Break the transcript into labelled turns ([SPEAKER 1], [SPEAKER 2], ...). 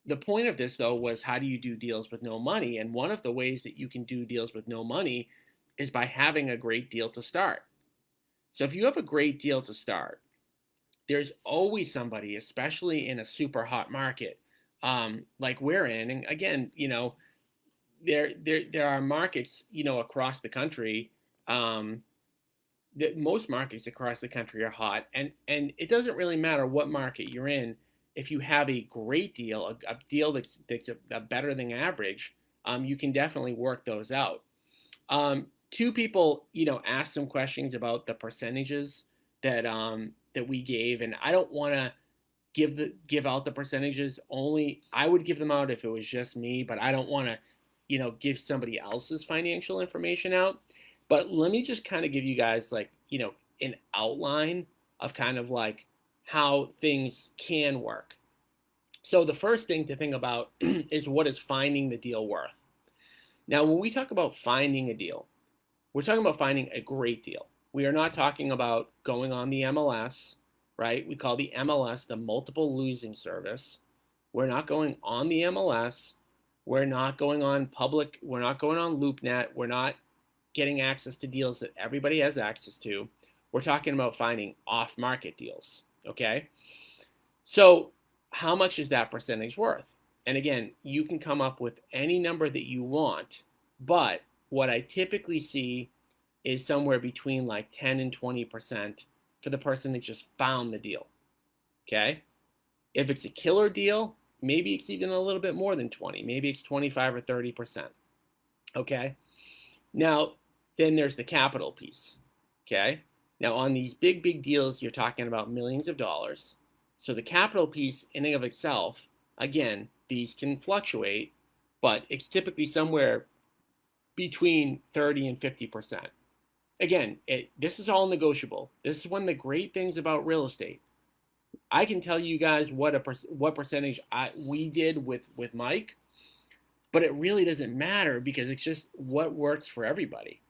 [SPEAKER 1] The point of this, though, was how do you do deals with no money? And one of the ways that you can do deals with no money is by having a great deal to start. So if you have a great deal to start, there's always somebody, especially in a super hot market like we're in. And again, there are markets, across the country. Um, that most markets across the country are hot, and it doesn't really matter what market you're in. If you have a great deal, a deal that's a better than average, you can definitely work those out. Two people, asked some questions about the percentages that we gave, and I don't want to give out the percentages. Only I would give them out if it was just me, but I don't want to, give somebody else's financial information out. But let me just kind of give you guys like, an outline of kind of like how things can work. So the first thing to think about is what is finding the deal worth. Now, when we talk about finding a deal, we're talking about finding a great deal. We are not talking about going on the MLS, right? We call the MLS the multiple losing service. We're not going on the MLS. We're not going on public. We're not going on LoopNet. We're not getting access to deals that everybody has access to. We're talking about finding off market deals. Okay. So, how much is that percentage worth? And again, you can come up with any number that you want, but what I typically see is somewhere between like 10 and 20% for the person that just found the deal. Okay? If it's a killer deal, maybe it's even a little bit more than 20. Maybe it's 25 or 30%. Okay? Now, then there's the capital piece. Okay? Now, on these big deals, you're talking about millions of dollars. So the capital piece in and of itself, again, these can fluctuate, but it's typically somewhere between 30 and 50%. Again, this is all negotiable. This is one of the great things about real estate. I can tell you guys what percentage we did with Mike, but it really doesn't matter because it's just what works for everybody.